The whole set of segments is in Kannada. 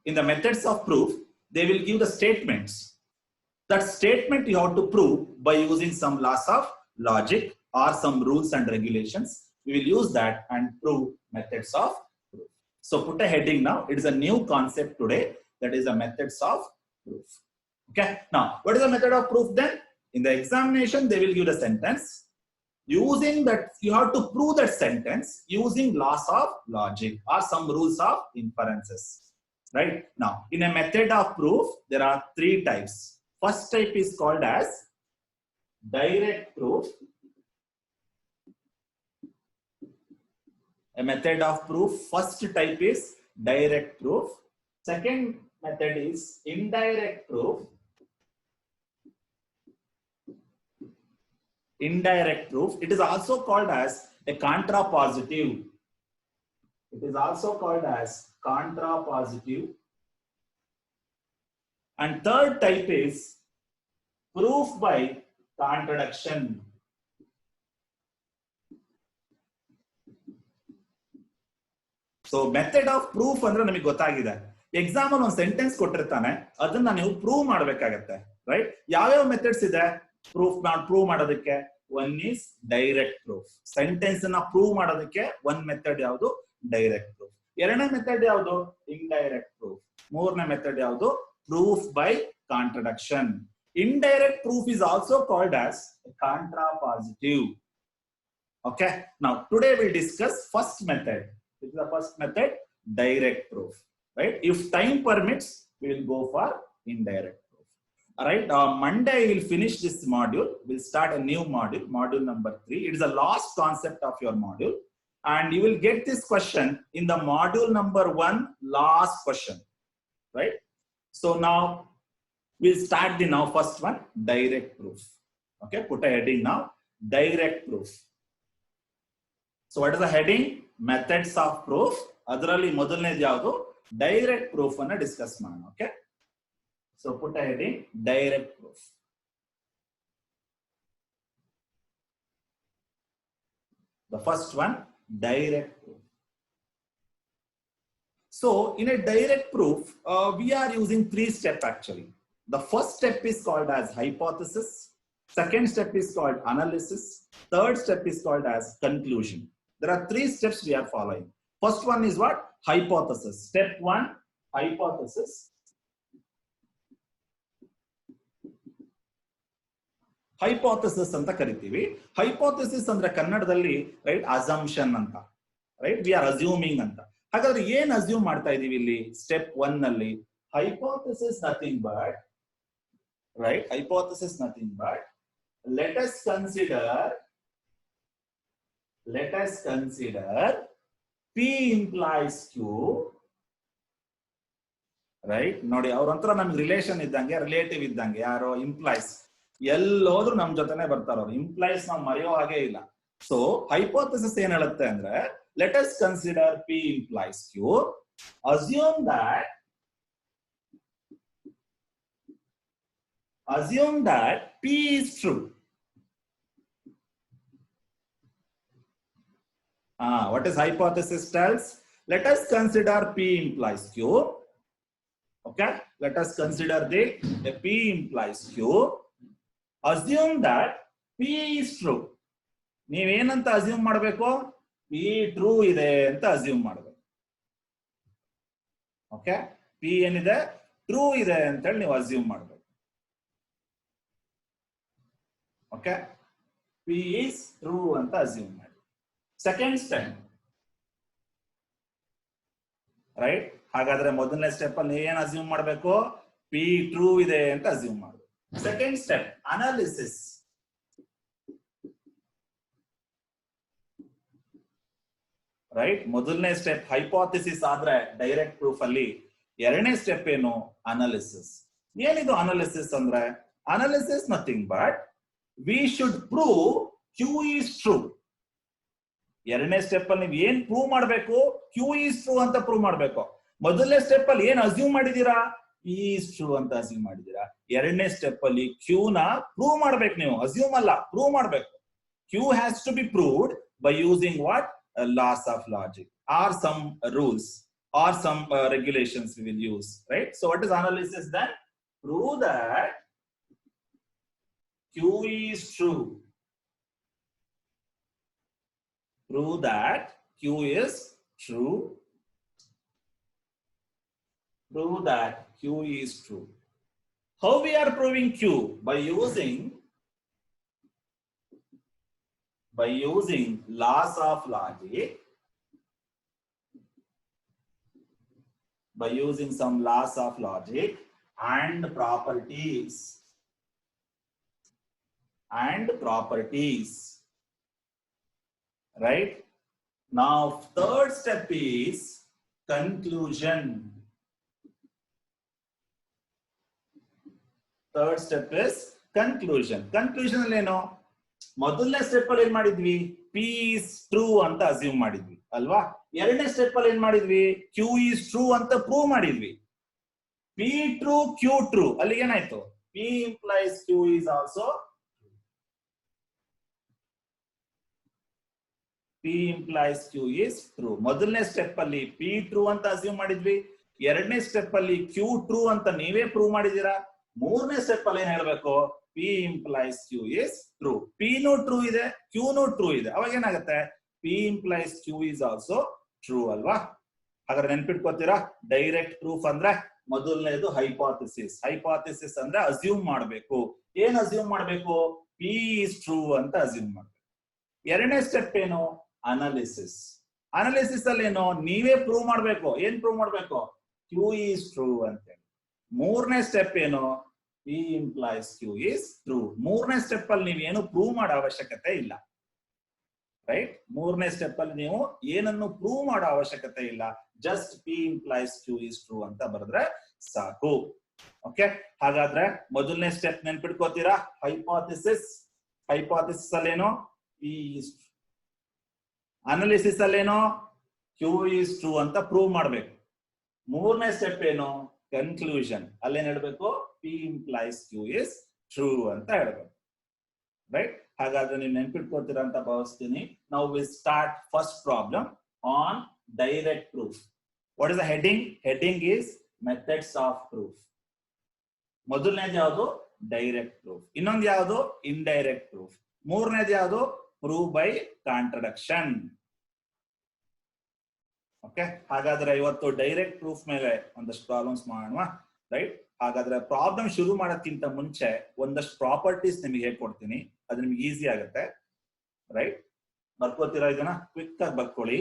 in the methods of proof, they will give the statements. That statement you have to prove by using some laws of logic or some rules and regulations. We will use that and prove methods of proof. So put a heading now. It is a new concept today. That is the methods of proof. Okay. Now, what is the method of proof then? In the examination, they will give the sentence. Using that, you have to prove that sentence using laws of logic or some rules of inferences. Right? Now, in a method of proof, there are three types. First type is called as direct proof. A method of proof, first type is direct proof. Second method is indirect proof. Indirect proof. It is also called as a contrapositive. It is also called as contrapositive. And third type is proof by contradiction. So method of proof ಅಂದ್ರೆ ನಮಗೆ ಗೊತ್ತಾಗಿದೆ. ಎಕ್ಸಾಮ್ ಅಲ್ಲಿ ಒಂದು ಸೆಂಟೆನ್ಸ್ ಕೊಟ್ಟಿರ್ತಾನೆ, ಅದನ್ನ ನೀವು ಪ್ರೂವ್ ಮಾಡಬೇಕಾಗತ್ತೆ. ರೈಟ್? ಯಾವ್ಯಾವ ಮೆಥಡ್ಸ್ ಇದೆ ಪ್ರೂವ್ ಮಾಡೋದಕ್ಕೆ? One is direct proof. Sentence ಅನ್ನ ಪ್ರೂವ್ ಮಾಡೋದಕ್ಕೆ ಒನ್ ಮೆಥಡ್ ಯಾವುದು? Direct proof. ಎರಡನೇ ಮೆಥಡ್ ಯಾವುದು? Indirect proof. ಮೂರನೇ ಮೆಥಡ್ ಯಾವುದು? Proof by contradiction. Indirect proof is also called as contrapositive. Okay. Now, today we'll discuss first method. This is the first method, direct proof. Right? If time permits, we will go for indirect proof. All right. Monday we will finish this module. We'll start a new module, module number 3. It is the last concept of your module, and you will get this question in the module number 1, last question. Right? So now, we'll start the now first one, direct proof. Okay, put a heading now, direct proof. So what is the heading? Methods of proof. Adralli modalnedi yavadu? Direct proof anna discuss ಮಾಡೋಣ. Okay, so put a heading, direct proof. The first one, direct proof. So in a direct proof, we are using 3 steps actually. The first step is called as hypothesis. Second step is called analysis. Third step is called as conclusion. There are 3 steps we are following. First one is what? Hypothesis. Step 1, hypothesis. Hypothesis anta karitivi. Hypothesis andre kannadalli, right, assumption anta. Right? We are assuming anta. Hagadre ಏನು assume ಮಾಡ್ತಾ ಇದೀವಿ ಇಲ್ಲಿ? Step 1 ನಲ್ಲಿ hypothesis nothing but, right? Hypothesis nothing but, let us consider P implies Q. Right? ನೋಡಿ ಅವ್ರಂತರ ನಮ್ಗೆ ರಿಲೇಷನ್ ಇದ್ದಂಗೆ, ರಿಲೇಟಿವ್ ಇದ್ದಂಗೆ. ಯಾರೋ ಇಂಪ್ಲೈಸ್ ಎಲ್ಲೋದ್ರು ನಮ್ ಜೊತೆನೆ ಬರ್ತಾರ ಅವ್ರು. ಇಂಪ್ಲೈಸ್ ನಾವು ಮರೆಯೋ ಹಾಗೆ ಇಲ್ಲ. ಸೊ ಹೈಪೋಥೆಸಿಸ್ ಏನ್ ಹೇಳುತ್ತೆ ಅಂದ್ರೆ, let us consider P implies Q. Assume that P is true. What is hypothesis tells? Let us consider P implies Q. Okay, let us consider the P implies Q. Assume that P is true. ನೀವೇನಂತ ಅಸ್ಯೂಮ್ ಮಾಡಬೇಕು? P true ಇದೆ ಅಂತ ಅಸ್ಯೂಮ್ ಮಾಡಬೇಕು. ಓಕೆ, P ಏನಿದೆ? ಟ್ರೂ ಇದೆ ಅಂತ ಹೇಳಿ ನೀವು ಅಸ್ಯೂಮ್ ಮಾಡಬೇಕು. ಓಕೆ, P is true ಅಂತ ಅಸ್ಯೂಮ್ ಮಾಡಿ. Second step, right? ಹಾಗಾದ್ರೆ ಮೊದಲನೇ ಸ್ಟೆಪ್ ಅಲ್ಲಿ ಏನ್ ಅಸ್ಯೂಮ್ ಮಾಡಬೇಕು? P ಟ್ರೂ ಇದೆ ಅಂತ ಅಸ್ಯೂಮ್ ಮಾಡಬೇಕು. Second step, analysis. ರೈಟ್? ಮೊದಲನೇ ಸ್ಟೆಪ್ ಹೈಪೋಥೆಸಿಸ್ ಆದ್ರೆ ಡೈರೆಕ್ಟ್ ಪ್ರೂಫ್ ಅಲ್ಲಿ, ಎರಡನೇ ಸ್ಟೆಪ್ ಏನು? ಅನಾಲಿಸಿಸ್. ಏನಿದು ಅನಾಲಿಸಿಸ್ ಅಂದ್ರೆ? Analysis nothing but we should prove Q is true. ಎರಡನೇ ಸ್ಟೆಪ್ ಅಲ್ಲಿ ನೀವು ಏನ್ ಪ್ರೂವ್ ಮಾಡಬೇಕು? Q is true ಅಂತ ಪ್ರೂವ್ ಮಾಡಬೇಕು. ಮೊದಲನೇ ಸ್ಟೆಪ್ ಅಲ್ಲಿ ಏನ್ ಅಸ್ಯೂಮ್ ಮಾಡಿದೀರಾ? P is true ಅಂತ ಅಸ್ಯೂಮ್ ಮಾಡಿದೀರಾ. ಎರಡನೇ ಸ್ಟೆಪ್ ಅಲ್ಲಿ Q ನ ಪ್ರೂವ್ ಮಾಡ್ಬೇಕು ನೀವು, ಅಸ್ಯೂಮ್ ಅಲ್ಲ, ಪ್ರೂವ್ ಮಾಡ್ಬೇಕು. Q has to be proved by using what? Laws of logic or some rules. or some regulations we will use, right? So what is analysis then? Prove that Q is true. Prove that Q is true. Prove that Q is true. How we are proving Q? By using laws of logic. By using some laws of logic and properties. Right? Now, third step is conclusion. Third step is conclusion. Conclusion ಅಲ್ಲಿ ಏನು? ಮೊದಲನೇ ಸ್ಟೆಪ್ ಅಲ್ಲಿ ಏನ್ ಮಾಡಿದ್ವಿ? P is true ಅಂತ ಅಸ್ಯೂಮ್ ಮಾಡಿದ್ವಿ ಅಲ್ವಾ? ಎರಡನೇ ಸ್ಟೆಪ್ ಅಲ್ಲಿ ಏನ್ ಮಾಡಿದ್ವಿ? Q is true ಅಂತ ಪ್ರೂವ್ ಮಾಡಿದ್ವಿ. P true, Q true. ಅಲ್ಲಿ ಏನಾಯ್ತು? P implies Q is also true. P implies Q is true. ಮೊದಲನೇ ಸ್ಟೆಪ್ ಅಲ್ಲಿ P true ಅಂತ ಅಸ್ಯೂಮ್ ಮಾಡಿದ್ವಿ. ಎರಡನೇ ಸ್ಟೆಪ್ ಅಲ್ಲಿ Q true ಅಂತ ನೀವೇ ಪ್ರೂವ್ ಮಾಡಿದೀರಾ. ಮೂರನೇ ಸ್ಟೆಪ್ ಅಲ್ಲಿ ಏನ್ ಹೇಳ್ಬೇಕು? P implies Q is true. P ನೂ ಟ್ರೂ ಇದೆ, Q ನೂ ಟ್ರೂ ಇದೆ. ಅವಾಗ ಏನಾಗುತ್ತೆ? P implies Q is also true ಅಲ್ವಾ? ಹಾಗಾದ್ರೆ ನೆನ್ಪಿಟ್ಕೋತೀರಾ? ಡೈರೆಕ್ಟ್ ಪ್ರೂಫ್ ಅಂದ್ರೆ ಮೊದಲನೇದು ಹೈಪಾಥಿಸಿಸ್. ಹೈಪಾಥಿಸಿಸ್ ಅಂದ್ರೆ ಅಸ್ಯೂಮ್ ಮಾಡಬೇಕು. ಏನ್ ಅಸ್ಯೂಮ್ ಮಾಡಬೇಕು? P is true ಅಂತ ಅಸ್ಯೂಮ್ ಮಾಡಬೇಕು. ಎರಡನೇ ಸ್ಟೆಪ್ ಏನು? ಅನಾಲಿಸಿಸ್. ಅನಾಲಿಸಿಸ್ ಅಲ್ಲಿ ಏನು? ನೀವೇ ಪ್ರೂವ್ ಮಾಡಬೇಕು. ಏನ್ ಪ್ರೂವ್ ಮಾಡಬೇಕು? Q is true ಅಂತ. ಮೂರನೇ ಸ್ಟೆಪ್ ಏನು? P implies Q is true. ಮೂರನೇ ಸ್ಟೆಪ್ ಅಲ್ಲಿ ನೀವು ಏನು ಪ್ರೂವ್ ಮಾಡೋ ಅವಶ್ಯಕತೆ ಇಲ್ಲ, ರೈಟ್? ಮೂರನೇ ಸ್ಟೆಪ್ ಅಲ್ಲಿ ನೀವು ಏನನ್ನು ಪ್ರೂವ್ ಮಾಡೋ ಅವಶ್ಯಕತೆ ಇಲ್ಲ. Just P implies Q is true ಅಂತ ಬರೆದ್ರೆ ಸಾಕು. ಓಕೆ, ಹಾಗಾದ್ರೆ ಮೊದಲನೇ ಸ್ಟೆಪ್ ನೆನ್ಪಿಟ್ಕೋತೀರಾ? ಹೈಪಾಥಿಸಿಸ್. ಹೈಪಾಥಿಸಿಸ್ ಅಲ್ಲೇನೋ P is true. ಅನಾಲಿಸಿಸ್ ಅಲ್ಲೇನೋ Q is true ಅಂತ ಪ್ರೂವ್ ಮಾಡ್ಬೇಕು. ಮೂರನೇ ಸ್ಟೆಪ್ ಏನು? ಕನ್ಕ್ಲೂಷನ್. ಅಲ್ಲೇನ್ ಹೇಳ್ಬೇಕು? P implies Q is true ಅಂತ ಹೇಳ್ಬೇಕು, ರೈಟ್? ಹಾಗಾದ್ರೆ ನೀವು ನೆನ್ಪಿಟ್ಕೋತೀರಾ ಅಂತ ಭಾವಿಸ್ತೀನಿ. Now we start first problem on direct proof. What is the heading? Heading is methods of proof. ಮೊದಲನೇದು ಯಾವುದು? Direct proof. ಇನ್ನೊಂದು ಯಾವುದು? Indirect proof. ಮೂರನೇದು ಯಾವುದು? Prove by contradiction. ಓಕೆ, ಹಾಗಾದ್ರೆ ಇವತ್ತು ಡೈರೆಕ್ಟ್ ಪ್ರೂಫ್ ಮೇಲೆ ಒಂದಷ್ಟು ಪ್ರಾಬ್ಲಮ್ಸ್ ಮಾಡೋಣ, ರೈಟ್? ಹಾಗಾದ್ರೆ ಪ್ರಾಬ್ಲಮ್ ಶುರು ಮಾಡೋಕ್ಕಿಂತ ಮುಂಚೆ ಒಂದಷ್ಟು ಪ್ರಾಪರ್ಟೀಸ್ ನಿಮಗೆ ಹೇಳ್ಕೊಡ್ತೀನಿ. ಅದು ನಿಮ್ಗೆ ಈಸಿ ಆಗುತ್ತೆ, ರೈಟ್? ಬರ್ಕೋತೀರಾ? ಇದನ್ನ ಕ್ವಿಕ್ ಆಗಿ ಬರ್ಕೊಳ್ಳಿ.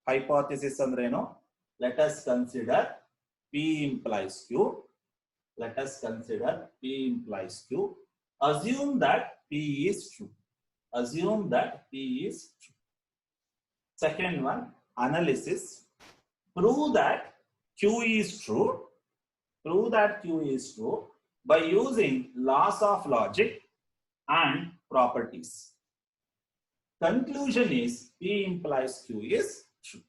ಹೈಪಾಥಿಸಿಸ್ ಅಂದ್ರೆ ಏನು? Let us consider P implies Q. Let us consider P implies Q. Assume that P is true. Assume that P is true. Second one, analysis. Prove that Q is true. Prove that Q is true by using laws of logic and properties. Conclusion is P implies Q is true.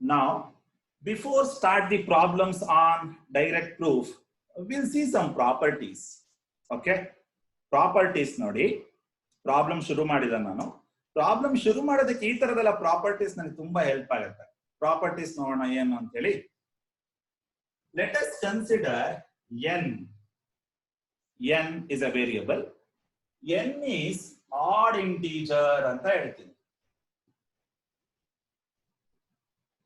Now, before start the problems on direct proof, we'll see some properties. Okay, properties ನೋಡಿ. ಪ್ರಾಬ್ಲಮ್ ಶುರು ಮಾಡಿದ ನಾನು. ಪ್ರಾಬ್ಲಮ್ ಶುರು ಮಾಡೋದಕ್ಕೆ ಈ ತರದೆಲ್ಲ ಪ್ರಾಪರ್ಟೀಸ್ ನನಗೆ ತುಂಬಾ ಹೆಲ್ಪ್ ಆಗುತ್ತೆ. ಪ್ರಾಪರ್ಟೀಸ್ ನೋಡೋಣ ಏನು ಅಂತ ಹೇಳಿ. Let us consider n. N is a variable. N is odd integer ಅಂತ ಹೇಳ್ತೀನಿ,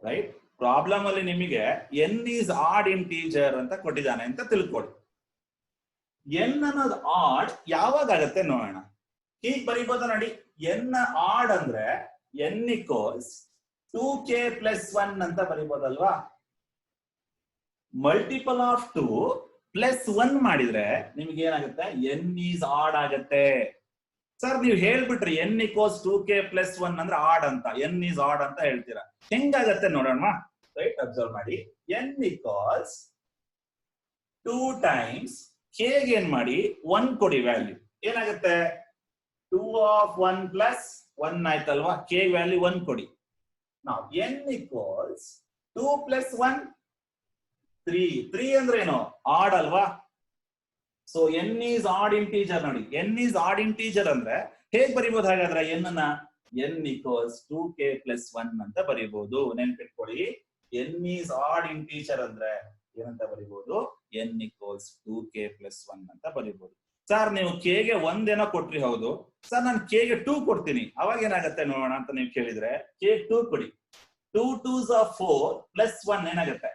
ರೈಟ್? ಪ್ರಾಬ್ಲಮ್ ಅಲ್ಲಿ ನಿಮಗೆ n is odd integer ಅಂತ ಕೊಟ್ಟಿದ್ದಾನೆ ಅಂತ ತಿಳ್ಕೊಳ್ಳಿ. n ಅನ್ನೋದು ಆಡ್ ಯಾವಾಗ ಆಗುತ್ತೆ ನೋಡೋಣ. ಹೀಗೆ ಬರೀಬೋದ ನೋಡಿ. n ಆಡ್ ಅಂದ್ರೆ n equals 2k plus 1 ಅಂತ ಬರೀಬೋದಲ್ವಾ? ಮಲ್ಟಿಪಲ್ ಆಫ್ 2 ಪ್ಲಸ್ 1 ಮಾಡಿದ್ರೆ ನಿಮ್ಗೆ ಏನಾಗುತ್ತೆ n ಈಸ್ ಆಡ್ ಆಗತ್ತೆ. ಸರ್ ನೀವು ಹೇಳ್ಬಿಟ್ರಿ n ಈಕ್ವಲ್ಸ್ 2k ಪ್ಲಸ್ 1 ಅಂದ್ರೆ ಆಡ್ ಅಂತ, n ಈಸ್ ಆಡ್ ಅಂತ ಹೇಳ್ತೀರಾ. ಹೆಂಗಾಗತ್ತೆ ನೋಡೋಣ. ರೈಟ್, ಅಬ್ಸರ್ವ್ ಮಾಡಿ. n ಈಕ್ವಲ್ಸ್ 2 ಟೈಮ್ಸ್ k ಗೆ ಏನ್ ಮಾಡಿ 1 ಕೊಡಿ ವ್ಯಾಲ್ಯೂ, ಏನಾಗುತ್ತೆ 2 ಆಫ್ 1 ಪ್ಲಸ್ 1 ಆಯ್ತಲ್ವಾ. k ವ್ಯಾಲ್ಯೂ 1 ಕೊಡಿ. ನಾವು n ಈಕ್ವಲ್ಸ್ 2 ಪ್ಲಸ್ 1 3 ಅಂದ್ರೆ ಏನು ಆಡ್ ಅಲ್ವಾ. So n is odd integer ನೋಡಿ. n ಈಸ್ ಆಡ್ ಇಂಟೀಜರ್ ಅಂದ್ರೆ ಹೇಗ್ ಬರಿಬಹುದು ಹಾಗಾದ್ರೆ n ಅನ್ನ? n ಈಕ್ವಲ್ಸ್ 2k ಪ್ಲಸ್ 1 ಅಂತ ಬರಿಬಹುದು. ನೆನ್ಪಿಟ್ಕೊಳ್ಳಿ, n ಈಸ್ ಆಡ್ ಇಂಟೀಜರ್ ಅಂದ್ರೆ ಏನಂತ ಬರಿಬಹುದು? n ಈಕ್ವಲ್ಸ್ 2k ಪ್ಲಸ್ 1 ಅಂತ ಬರಿಬಹುದು. ಸರ್ ನೀವು k ಗೆ 1 ಏನೋ ಕೊಟ್ರಿ, ಹೌದು ಸರ್ ನಾನು k ಗೆ 2 ಕೊಡ್ತೀನಿ, ಅವಾಗ ಏನಾಗುತ್ತೆ ನೋಡೋಣ ಅಂತ ನೀವು ಕೇಳಿದ್ರೆ k 2 ಕೊಡಿ. 2 2s are 4 ಪ್ಲಸ್ 1 ಏನಾಗುತ್ತೆ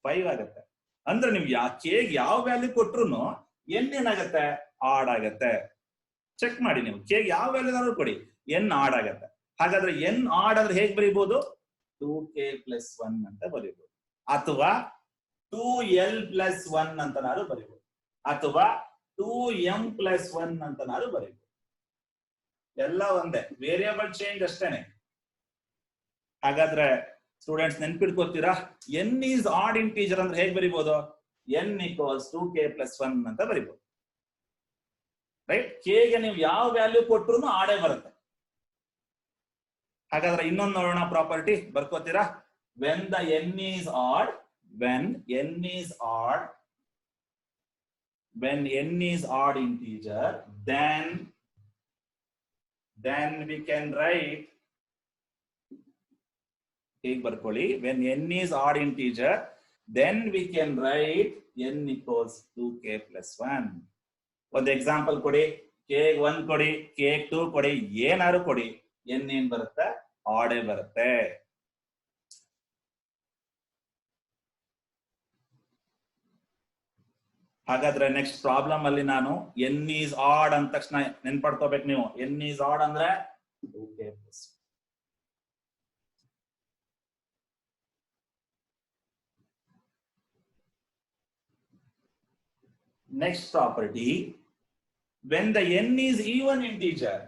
5 ಆಗುತ್ತೆ. ಅಂದ್ರೆ ನೀವು k ಗೆ ಯಾವ ವ್ಯಾಲ್ಯೂ ಕೊಟ್ರು n ಏನಾಗತ್ತೆ ಆಡ್ ಆಗತ್ತೆ. ಚೆಕ್ ಮಾಡಿ, ನೀವು k ಗೆ ಯಾವ ವ್ಯಾಲ್ಯೂ ಕೊಡಿ n ಆಡ್ ಆಗತ್ತೆ. ಹಾಗಾದ್ರೆ n ಆಡ್ ಅಂದ್ರೆ ಹೇಗ್ ಬರೀಬಹುದು? 2k ಪ್ಲಸ್ 1 ಅಂತ ಬರೀಬಹುದು, ಅಥವಾ 2l ಪ್ಲಸ್ 1 ಅಂತ ನಾನು ಬರೀಬಹುದು, ಅಥವಾ 2m ಪ್ಲಸ್ 1 ಅಂತ ನಾನು ಬರೀಬಹುದು. ಎಲ್ಲ ಒಂದೇ, ವೇರಿಯಬಲ್ ಚೇಂಜ್ ಅಷ್ಟೇನೆ. ಹಾಗಾದ್ರೆ ಸ್ಟೂಡೆಂಟ್ಸ್ ನೆನ್ಪಿಟ್ಕೋತೀರಾ? n ಈಸ್ ಆಡ್ ಇಂಟೀಜರ್ ಅಂದ್ರೆ ಹೇಗ್ ಬರೀಬಹುದು? n ಈಕ್ವಲ್ಸ್ 2k ಪ್ಲಸ್ 1 ಅಂತ ಬರೀಬಹುದು. ರೈಟ್, k ಗೆ ನೀವು ಯಾವ ವ್ಯಾಲ್ಯೂ ಕೊಟ್ರು ಆಡೇ ಬರುತ್ತೆ. ಹಾಗಾದ್ರೆ ಇನ್ನೊಂದು ನೋಡೋಣ ಪ್ರಾಪರ್ಟಿ, ಬರ್ಕೋತೀರಾ? When the n is odd, when n is odd integer, then we can write, ಹೇಗೆ ಬರ್ಕೊಳ್ಳಿ, when n is odd integer then we can write n equals 2k plus 1. ಒಂದು ಎಕ್ಸಾಂಪಲ್ ಕೊಡಿ, k 1 ಕೊಡಿ, k 2 ಕೊಡಿ, ಏನಾದ್ರು ಕೊಡಿ, n ಏನ್ ಬರುತ್ತೆ ಆಡೇ ಬರುತ್ತೆ. ಹಾಗಾದ್ರೆ ನೆಕ್ಸ್ಟ್ ಪ್ರಾಬ್ಲಮ್ ಅಲ್ಲಿ ನಾನು n ಈಸ್ ಆಡ್ ಅಂದ ತಕ್ಷಣ ನೆನ್ಪಡ್ಕೋಬೇಕು ನೀವು. n ಈಸ್ ಆಡ್ ಅಂದ್ರೆ 2k plus. Next property, when the n is even integer,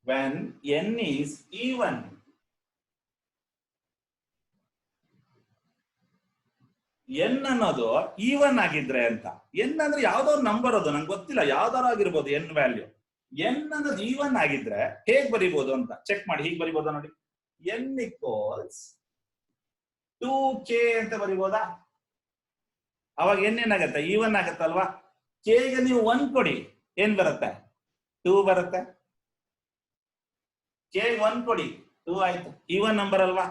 when n is even, n ಅನ್ನೋದು ಈವನ್ ಆಗಿದ್ರೆ ಅಂತ. n ಅಂದ್ರೆ ಯಾವ್ದೋ ನಂಬರ್, ಅದು ನಂಗೆ ಗೊತ್ತಿಲ್ಲ, ಯಾವ್ದಾರು ಆಗಿರ್ಬೋದು n ವ್ಯಾಲ್ಯೂ. n ಅನ್ನೋದು ಈವನ್ ಆಗಿದ್ರೆ ಹೇಗ್ ಬರಿಬಹುದು ಅಂತ ಚೆಕ್ ಮಾಡಿ. ಹೀಗೆ ಬರಿಬಹುದಾ ನೋಡಿ, n ಈಕ್ವಲ್ಸ್ 2k ಅಂತ ಬರಿಬಹುದಾ? ಅವಾಗ n ಏನಾಗತ್ತೆ ಈವನ್ ಆಗತ್ತಲ್ವಾ. k ಗೆ ನೀವು 1 ಕೊಡಿ, ಏನ್ ಬರುತ್ತೆ 2 ಬರುತ್ತೆ. k 1 ಕೊಡಿ 2 ಆಯ್ತು, ಈವನ್ ನಂಬರ್ ಅಲ್ವಾ.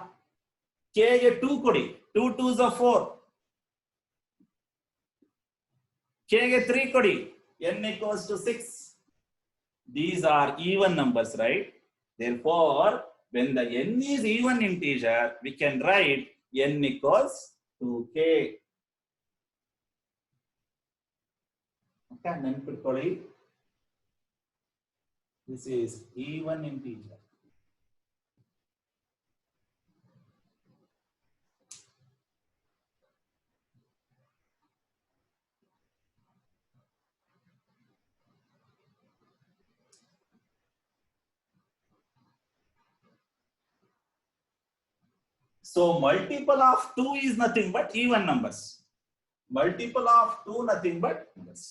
k ಗೆ 2 ಕೊಡಿ, 2 2s are 4. k ಗೆ 3 ಕೊಡಿ, n equals to 6. These are even numbers, right? Therefore, when the n is even integer, we can write n equals 2k. Okay, ನೆನ್ಪಿಟ್ಕೊಳ್ಳಿ, this is even integer. So multiple of 2 is nothing but even numbers. Multiple of 2 nothing but numbers.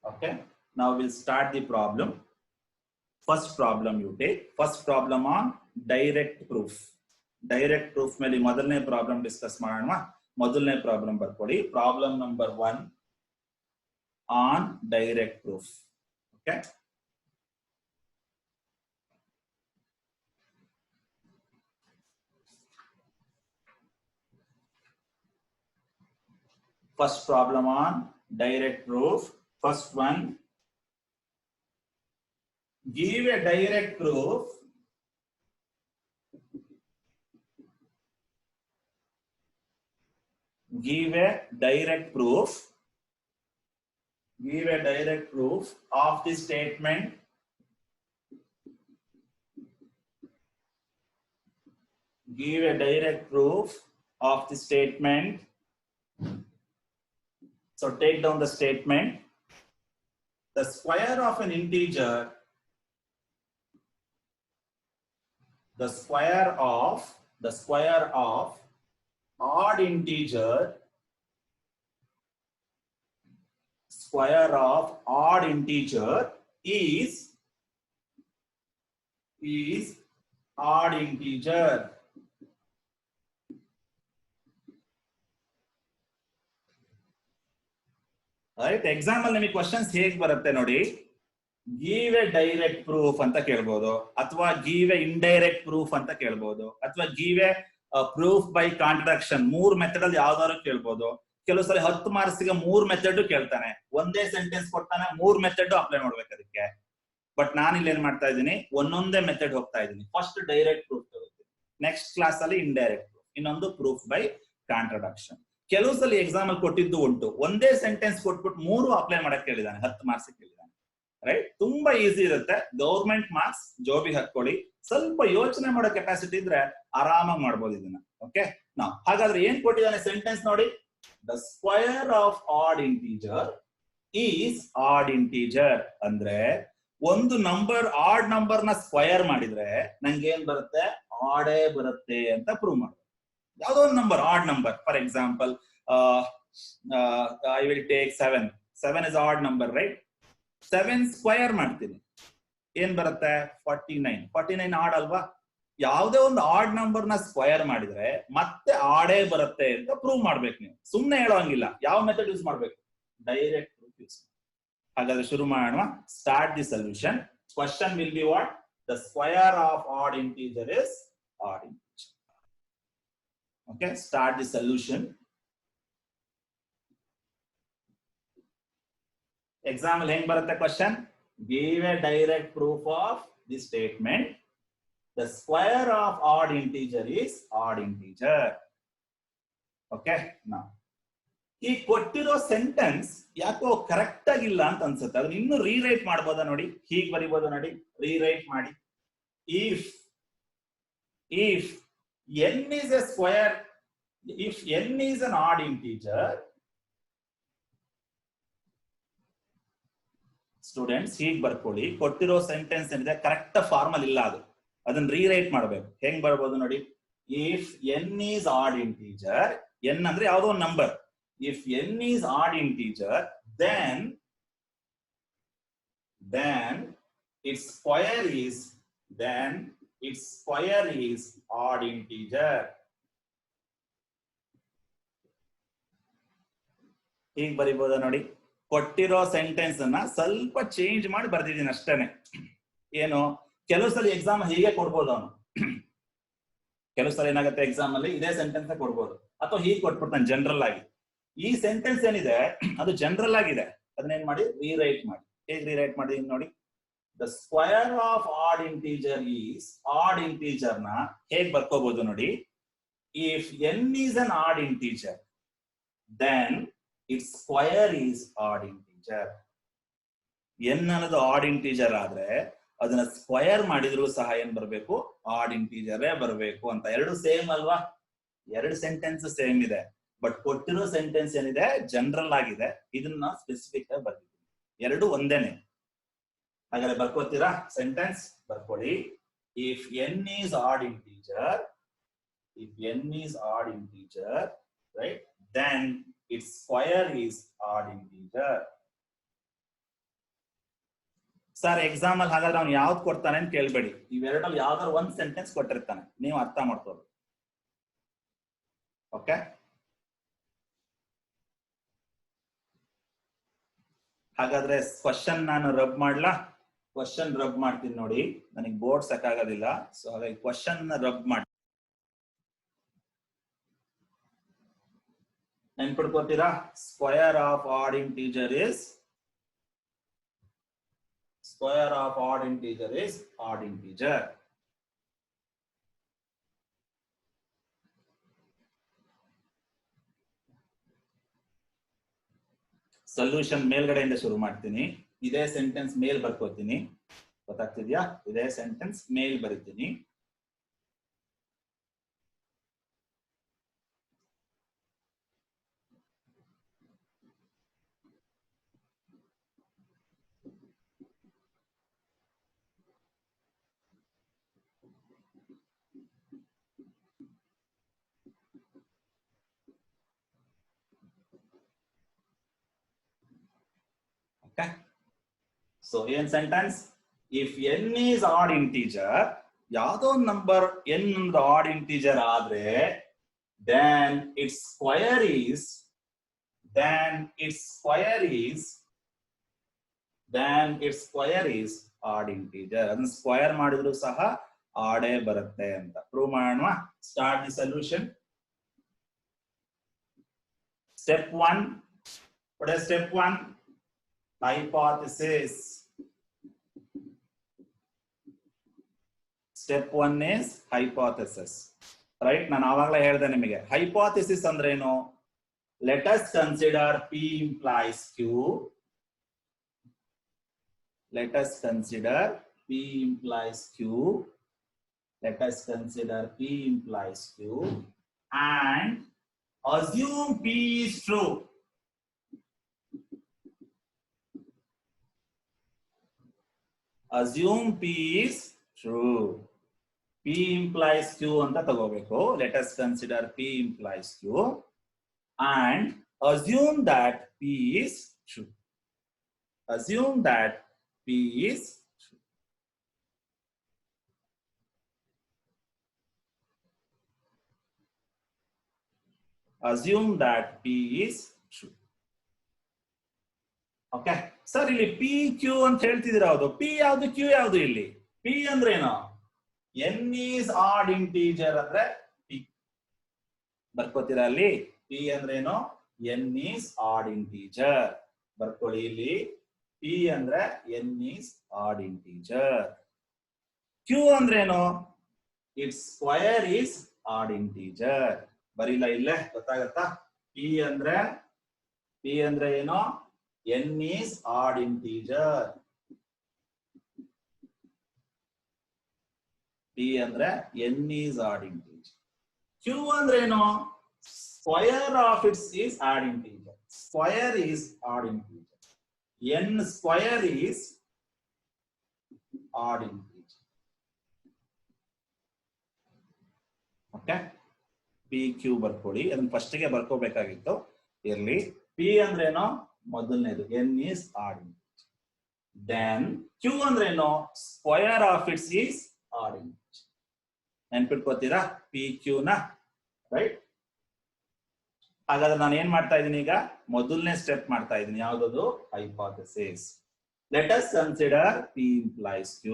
Okay, now we'll start the problem. First problem you take, first problem on direct proof. Direct proof ಮೇಲೆ ಮೊದಲನೇ ಪ್ರಾಬ್ಲಮ್ ಡಿಸ್ಕಸ್ ಮಾಡೋಣ. ಮೊದಲನೇ ಪ್ರಾಬ್ಲಮ್ ಬರ್ಕೊಳ್ಳಿ, problem number 1 on direct proof. Okay, first problem on direct proof. First one, give a direct proof of the statement give a direct proof of the statement. So take down the statement. The square of an integer, the square of odd integer, square of odd integer is odd integer. Right? Exam ಅಲ್ಲಿ ನಿಮಗೆ ಕ್ವಶನ್ಸ್ ಹೇಗೆ ಬರುತ್ತೆ ನೋಡಿ, ಗಿವ್ ಎ ಡೈರೆಕ್ಟ್ ಪ್ರೂಫ್ ಅಂತ ಕೇಳ್ಬೋದು, ಅಥವಾ ಗಿವ್ ಎ ಇಂಡೈರೆಕ್ಟ್ ಪ್ರೂಫ್ ಅಂತ ಕೇಳ್ಬೋದು, ಅಥವಾ give A proof by contradiction. 3 method ಅಲ್ಲಿ ಯಾವ್ದಾದ್ರು ಕೇಳ್ಬೋದು. ಕೆಲವು ಸಲ 10 ಮಾರ್ಕ್ಸ್ ಗೆ 3 ಮೆಥಡ್ ಕೇಳ್ತಾನೆ, ಒಂದೇ ಸೆಂಟೆನ್ಸ್ ಕೊಡ್ತಾನೆ, 3 ಮೆಥಡ್ ಅಪ್ಲೈ ಮಾಡ್ಬೇಕು ಅದಕ್ಕೆ. ಬಟ್ ನಾನು ಇಲ್ಲಿ ಏನ್ ಮಾಡ್ತಾ ಇದ್ದೀನಿ, ಒಂದೊಂದೇ ಮೆಥಡ್ ಹೋಗ್ತಾ ಇದ್ದೀನಿ. ಫಸ್ಟ್ ಡೈರೆಕ್ಟ್ ಪ್ರೂಫ್ ತಗೋತೀನಿ, ನೆಕ್ಸ್ಟ್ ಕ್ಲಾಸ್ ಅಲ್ಲಿ ಇಂಡೈರೆಕ್ಟ್ ಪ್ರೂಫ್, ಇನ್ನೊಂದು ಪ್ರೂಫ್ ಬೈ ಕಾಂಟ್ರಡಿಕ್ಷನ್. ಕೆಲವು ಸಲ ಎಕ್ಸಾಮ್ ಅಲ್ಲಿ ಕೊಟ್ಟಿದ್ದು ಉಂಟು, ಒಂದೇ ಸೆಂಟೆನ್ಸ್ ಕೊಟ್ಬಿಟ್ಟು 3 ಅಪ್ಲೈ ಮಾಡಕ್ ಕೇಳಿದಾನೆ, 10 ಮಾರ್ಕ್ಸ್ ಕೇಳಿದಾನೆ. ರೈಟ್? ತುಂಬಾ ಈಸಿ ಇರುತ್ತೆ. ಗೌರ್ಮೆಂಟ್ ಮಾರ್ಕ್ಸ್ ಜೋಬಿಗೆ ಹಾಕೊಳ್ಳಿ. ಸ್ವಲ್ಪ ಯೋಚನೆ ಮಾಡೋ ಕೆಪಾಸಿಟಿ ಇದ್ರೆ ಆರಾಮಾಗಿ ಮಾಡ್ಬೋದು ಇದನ್ನ. ಓಕೆ, ನಾವು ಹಾಗಾದ್ರೆ ಏನ್ ಕೊಟ್ಟಿದ್ದಾನೆ ಸೆಂಟೆನ್ಸ್ ನೋಡಿ, the square of odd integer is odd integer. ಅಂದ್ರೆ ಒಂದು ನಂಬರ್ ಆಡ್ ನಂಬರ್ ನ ಸ್ಕ್ವಯರ್ ಮಾಡಿದ್ರೆ ನಂಗೆ ಏನ್ ಬರುತ್ತೆ, ಆಡೇ ಬರುತ್ತೆ ಅಂತ ಪ್ರೂವ್ ಮಾಡ್ಬೋದು. ಯಾವುದೋ ಒಂದು number, odd number, for example I will take 7. 7 is odd number, right? 7 square ಮಾಡ್ತೀನಿ, ಏನ್ ಬರುತ್ತೆ, 49. 49 ಆಡ್ ಅಲ್ವಾ? ಯಾವುದೇ ಒಂದು ಆಡ್ ನಂಬರ್ ನ ಸ್ಕ್ವಯರ್ ಮಾಡಿದ್ರೆ ಮತ್ತೆ ಆಡೇ ಬರುತ್ತೆ ಅಂತ ಪ್ರೂವ್ ಮಾಡ್ಬೇಕು. ನೀವು ಸುಮ್ನೆ ಹೇಳೋಂಗಿಲ್ಲ. ಯಾವ ಮೆಥಡ್ ಯೂಸ್ ಮಾಡ್ಬೇಕು? Direct proof use. ಹಾಗಾದ್ರೆ ಶುರು ಮಾಡೋಣ. Start the solution. Question will be what? The square of odd integer is odd integer. Okay, start the solution. Example ಹೆಂಗ್ ಬರುತ್ತೆ question? Give a direct proof of the statement. The square of odd integer is odd integer. Okay, now ಈ ಕೊಟ್ಟಿರೋ ಸೆಂಟೆನ್ಸ್ ಯಾಕೋ ಕರೆಕ್ಟ್ ಆಗಿಲ್ಲ ಅಂತ ಅನ್ಸುತ್ತೆ. ಅದನ್ನ ಇನ್ನೂ ರೀರೈಟ್ ಮಾಡಬಹುದಾ ನೋಡಿ? ಹೀಗೆ ಬರಿಬಹುದು ನೋಡಿ, ರೀರೈಟ್ ಮಾಡಿ. If n is a square, if n is an odd integer, students ಹೀಗೆ ಬರ್ಕೊಳ್ಳಿ. ಕೊಟ್ಟಿರೋ ಸೆಂಟೆನ್ಸ್ ಏನಿದೆ ಕರೆಕ್ಟ್ ಫಾರ್ಮಲ್ ಇಲ್ಲ, ಅದನ್ನ ರೀರೈಟ್ ಮಾಡಬೇಕು. ಹೆಂಗ್ ಬರ್ಬೋದು ನೋಡಿ, if n is odd integer, n ಅಂದ್ರೆ ಯಾವುದೋ ಒಂದು number, if n is odd integer, then its square is odd integer. ಹೀಗೆ ಬರಿಬೋದ ನೋಡಿ. ಕೊಟ್ಟಿರೋ ಸೆಂಟೆನ್ಸ್ ಅನ್ನ ಸ್ವಲ್ಪ ಚೇಂಜ್ ಮಾಡಿ ಬರ್ದಿದ್ದೀನಿ ಅಷ್ಟೇನೆ. ಏನು, ಕೆಲವು ಸಲ ಎಕ್ಸಾಮ್ ಹೀಗೆ ಕೊಡ್ಬೋದು ಅವನು. ಕೆಲವು ಸಲ ಏನಾಗುತ್ತೆ, ಎಕ್ಸಾಮ್ ಅಲ್ಲಿ ಇದೇ ಸೆಂಟೆನ್ಸ್ ಕೊಡ್ಬೋದು, ಅಥವಾ ಹೀಗೆ ಕೊಟ್ಬಿಡ್ತಾನೆ ಜನರಲ್ ಆಗಿ. ಈ ಸೆಂಟೆನ್ಸ್ ಏನಿದೆ ಅದು ಜನರಲ್ ಆಗಿದೆ, ಅದನ್ನೇನ್ ಮಾಡಿ ರೀರೈಟ್ ಮಾಡಿ. ಹೇಗೆ ರೀರೈಟ್ ಮಾಡಿ ನೋಡಿ, the square of odd integer is, odd integer ನ ಹೇಗ್ ಬರ್ಕೋಬಹುದು ನೋಡಿ, if n is an odd integer, then its square is odd integer. n ಅನ್ನೋದು ಆಡ್ ಇಂಟೀಜರ್ ಆದ್ರೆ ಅದನ್ನ ಸ್ಕ್ವಯರ್ ಮಾಡಿದ್ರು ಸಹ ಏನ್ ಬರ್ಬೇಕು, ಆಡ್ ಇಂಟೀಜರ್ ಬರಬೇಕು ಅಂತ. ಎರಡು ಸೇಮ್ ಅಲ್ವಾ? ಎರಡು ಸೆಂಟೆನ್ಸ್ ಸೇಮ್ ಇದೆ, ಬಟ್ ಕೊಟ್ಟಿರೋ ಸೆಂಟೆನ್ಸ್ ಏನಿದೆ ಜನರಲ್ ಆಗಿದೆ, ಇದನ್ನ ಸ್ಪೆಸಿಫಿಕ್ ಆಗಿ ಬರ್ತಿದ್ದೀನಿ. ಎರಡು ಒಂದೇನೆ. ಹಾಗಾದ್ರೆ ಬರ್ಕೋತೀರಾ? ಸೆಂಟೆನ್ಸ್ ಬರ್ಕೊಳ್ಳಿ. If n is odd integer, right, then its square is odd integer. Sir exam ಅಲ್ಲಿ ಹಾಗಾದ್ರೆ ಅವ್ನು ಯಾವ್ದು ಕೊಡ್ತಾನೆ ಅಂತ ಕೇಳ್ಬೇಡಿ. ಇವೆರಡಲ್ಲಿ ಯಾವ್ದಾದ್ರು ಒಂದ್ ಸೆಂಟೆನ್ಸ್ ಕೊಟ್ಟಿರ್ತಾನೆ, ನೀವು ಅರ್ಥ ಮಾಡ್ಕೋಬೇಕು. ಓಕೆ, ಹಾಗಾದ್ರೆ ಕ್ವಶನ್ ನಾನು ರಬ್ ಮಾಡ್ಲಾ? ಕ್ವಶನ್ ರಬ್ ಮಾಡ್ತೀನಿ ನೋಡಿ, ನನಗೆ ಬೋರ್ಡ್ ಸಾಕಾಗೋದಿಲ್ಲ. ಸೊ ಹಾಗಾಗಿ ಕ್ವಶನ್ ರಬ್ ಮಾಡಿ ನೆನ್ಪಿಡ್ಕೋತೀರಾ? Square of odd integer is odd integer. Solution ಮೇಲ್ಗಡೆಯಿಂದ ಶುರು ಮಾಡ್ತೀನಿ. ಇದೇ ಸೆಂಟೆನ್ಸ್ ಮೇಲ್ ಬರ್ಕೋತೀನಿ, ಗೊತ್ತಾಗ್ತಿದ್ಯಾ? ಇದೇ ಸೆಂಟೆನ್ಸ್ ಮೇಲ್ ಬರಿತೀನಿ. ಓಕೆ ಸೊ ಏನ್ sentence if n is odd integer ಯಾವ್ದೋ ಒಂದು ನಂಬರ್ n ಒಂದು ಆಡ್ ಇಂಟಿಜರ್ ಆದ್ರೆ then its square is odd integer ಅದನ್ನ ಸ್ಕ್ವೇರ್ ಮಾಡಿದ್ರು ಸಹ ಆಡೇ ಬರುತ್ತೆ ಅಂತ ಪ್ರೂವ್ ಮಾಡೋಣ start the solution step 1 what is step 1 hypothesis step 1 is hypothesis right ನಾನು ಆವಾಗಲೇ ಹೇಳಿದೆ ನಿಮಗೆ hypothesis ಅಂದ್ರೆ ಏನು let us consider p implies q let us consider p implies q and assume p is true p implies q anta tagobeku let us consider p implies q and assume that p is true assume that p is true assume that p is true okay sir ಇಲ್ಲಿ p q ಅಂತ ಹೇಳ್ತಿದ್ದೀರಾ ಹೌದು p ಯಾವುದು q ಯಾವುದು ಇಲ್ಲಿ p ಅಂದ್ರೆ ಏನು n is odd integer ಅಂದ್ರೆ p ಬರ್ಕೋತೀರಾ ಅಲ್ಲಿ p ಅಂದ್ರೆ ಏನು n is odd integer ಬರ್ಕೊಳ್ಳಿ ಇಲ್ಲಿ p ಅಂದ್ರೆ n is odd integer q ಅಂದ್ರೆ ಏನು its square is odd integer ಬರಿಲ್ಲ ಇಲ್ಲೇ ಗೊತ್ತಾಗತ್ತಾ p ಅಂದ್ರೆ ಏನು n is odd integer p ಅಂದ್ರೆ n is odd integer q ಅಂದ್ರೆ ಏನು square of its is odd integer square is odd integer n square is odd integer okay p q ಬರ್ಕೊಳ್ಳಿ ಅದನ್ನ ಫಸ್ಟ್ ಗೆ ಬರ್ಕೋಬೇಕಾಗಿತ್ತು ಇರ್ಲಿ p ಅಂದ್ರೆ ಏನು ಮೊದಲನೇದು n is odd integer then q ಅಂದ್ರೆ ಏನು square of its is odd integer ನೆನ್ಪಿಟ್ಕೋತೀರಾ p q ನ ರೈಟ್ ಹಾಗಾದ್ರೆ ನಾನು ಏನ್ ಮಾಡ್ತಾ ಇದ್ದೀನಿ ಈಗ ಮೊದಲನೇ ಸ್ಟೆಪ್ ಮಾಡ್ತಾ ಇದ್ದೀನಿ ಯಾವ್ದದು hypothesis let us consider p implies q